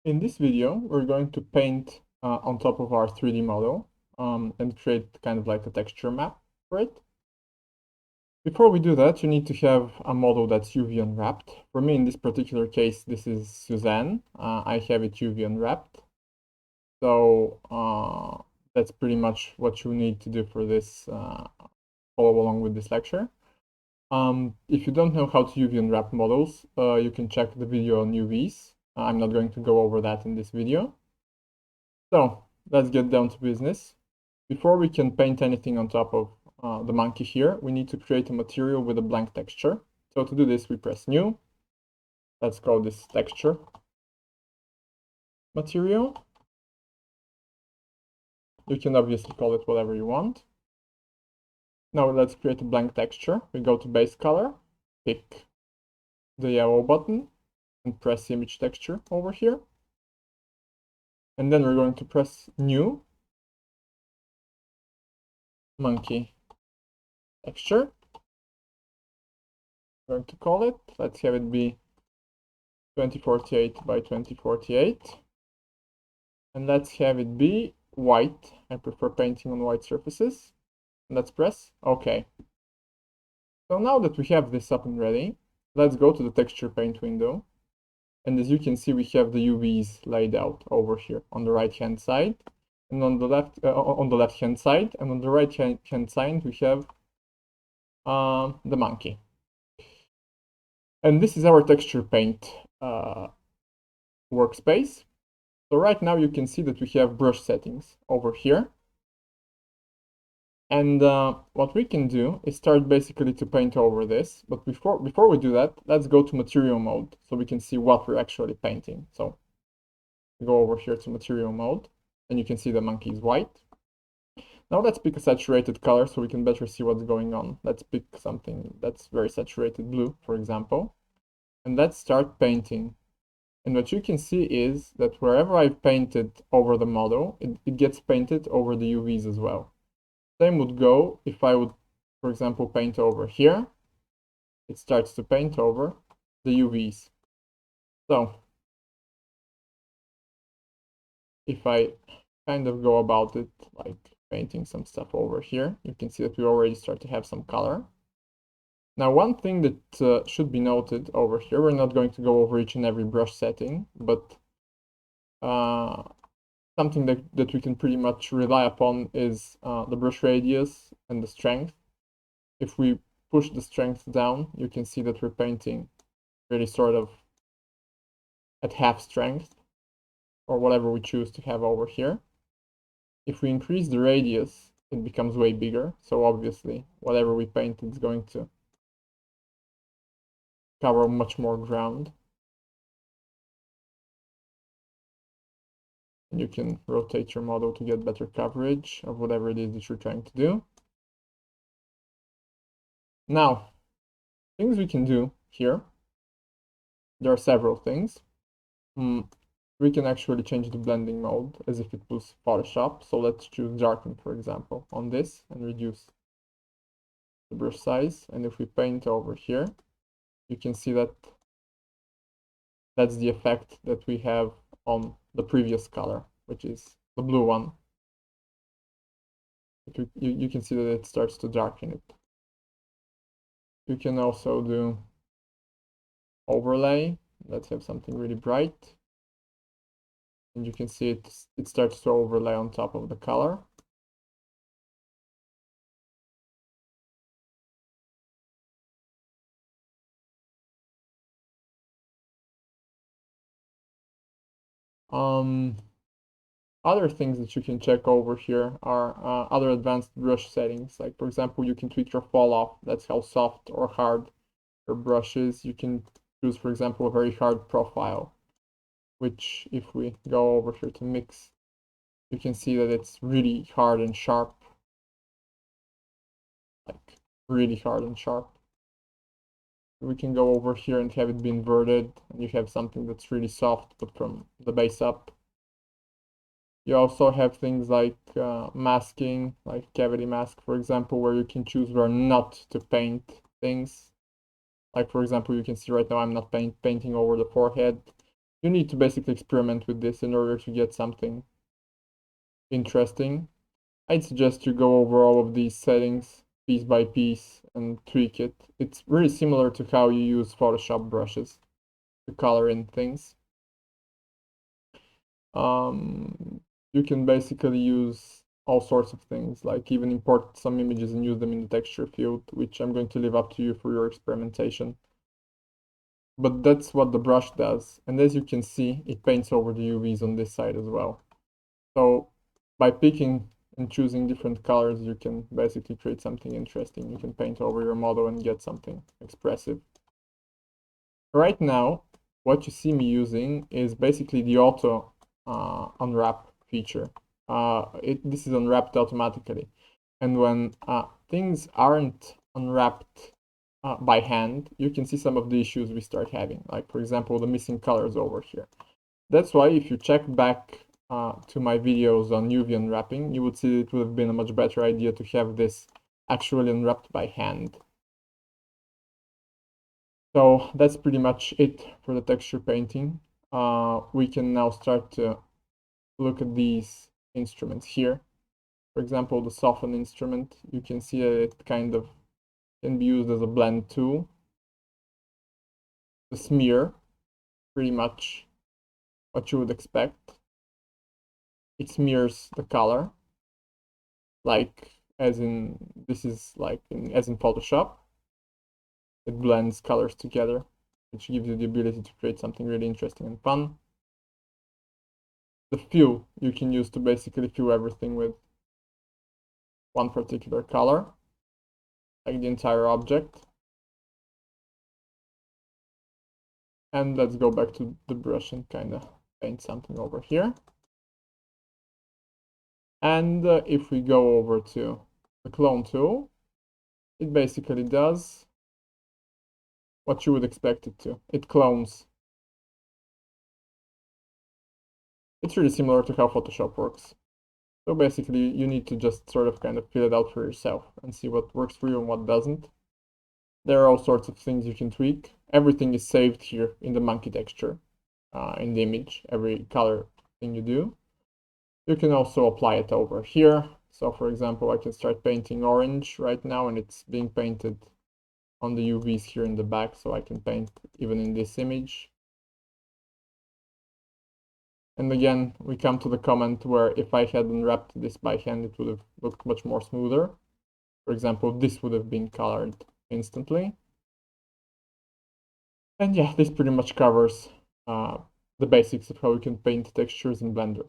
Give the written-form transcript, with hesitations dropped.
In this video, we're going to paint on top of our 3D model and create kind of like a texture map for it. Before we do that, you need to have a model that's UV unwrapped. For me, in this particular case, this is Suzanne. I have it UV unwrapped. So that's pretty much what you need to do for this, follow along with this lecture. If you don't know how to UV unwrap models, you can check the video on UVs. I'm not going to go over that in this video. So let's get down to business. Before we can paint anything on top of the monkey here, we need to create a material with a blank texture. So to do this, we press new. Let's call this texture material. You can obviously call it whatever you want. Now let's create a blank texture. We go to base color, pick the yellow button, and press image texture over here. And then we're going to press new monkey texture. We're going to call it. Let's have it be 2048 by 2048. And let's have it be white. I prefer painting on white surfaces. Let's press OK. So now that we have this up and ready, let's go to the texture paint window. And as you can see, we have the UVs laid out over here on the right hand side, and on the left hand side, and on the right hand side we have the monkey. And this is our texture paint workspace. So right now you can see that we have brush settings over here. And what we can do is start basically to paint over this. But before we do that, let's go to material mode so we can see what we're actually painting. So we go over here to material mode, and you can see the monkey is white. Now let's pick a saturated color so we can better see what's going on. Let's pick something that's very saturated blue, for example. And let's start painting. And what you can see is that wherever I've painted over the model, it gets painted over the UVs as well. Same would go if I would, for example, paint over here. It starts to paint over the UVs. So if I kind of go about it like painting some stuff over here, you can see that we already start to have some color. Now, one thing that should be noted over here, we're not going to go over each and every brush setting, but something that we can pretty much rely upon is the brush radius and the strength. If we push the strength down, you can see that we're painting really sort of at half strength, or whatever we choose to have over here. If we increase the radius, it becomes way bigger. So obviously, whatever we paint is going to cover much more ground. And you can rotate your model to get better coverage of whatever it is that you're trying to do. Now, things we can do here. There are several things. We can actually change the blending mode as if it was Photoshop. So let's choose darken, for example, on this and reduce the brush size. And if we paint over here, you can see that that's the effect that we have on the previous color, which is the blue one. You can see that it starts to darken it. You can also do overlay. Let's have something really bright. And you can see it starts to overlay on top of the color. Other things that you can check over here are other advanced brush settings. Like, for example, you can tweak your fall off. That's how soft or hard your brush is. You can choose, for example, a very hard profile, which if we go over here to mix, you can see that it's really hard and sharp. Like, really hard and sharp. We can go over here and have it be inverted, and you have something that's really soft, but from the base up. You also have things like masking, like cavity mask, for example, where you can choose where not to paint things. Like, for example, you can see right now I'm not painting over the forehead. You need to basically experiment with this in order to get something interesting. I'd suggest you go over all of these settings piece by piece and tweak it. It's really similar to how you use Photoshop brushes to color in things. You can basically use all sorts of things, like even import some images and use them in the texture field, which I'm going to leave up to you for your experimentation. But that's what the brush does. And as you can see, it paints over the UVs on this side as well. So by picking and choosing different colors, you can basically create something interesting. You can paint over your model and get something expressive. Right now, what you see me using is basically the auto unwrap feature. This is unwrapped automatically. And when things aren't unwrapped by hand, you can see some of the issues we start having. Like, for example, the missing colors over here. That's why if you check back to my videos on UV unwrapping, you would see it would have been a much better idea to have this actually unwrapped by hand. So that's pretty much it for the texture painting. We can now start to look at these instruments here. For example, the soften instrument, you can see that it kind of can be used as a blend tool. The smear, pretty much what you would expect. It smears the color, like as in, this is like as in Photoshop. It blends colors together, which gives you the ability to create something really interesting and fun. The fill you can use to basically fill everything with one particular color, like the entire object. And let's go back to the brush and kind of paint something over here. And if we go over to the clone tool, it basically does what you would expect it to. It clones. It's really similar to how Photoshop works. So basically, you need to just sort of kind of feel it out for yourself and see what works for you and what doesn't. There are all sorts of things you can tweak. Everything is saved here in the monkey texture, in the image, every color thing you do. You can also apply it over here. So for example, I can start painting orange right now, and it's being painted on the UVs here in the back, so I can paint even in this image. And again, we come to the comment where if I had unwrapped this by hand, it would have looked much more smoother. For example, this would have been colored instantly. And yeah, this pretty much covers the basics of how you can paint textures in Blender.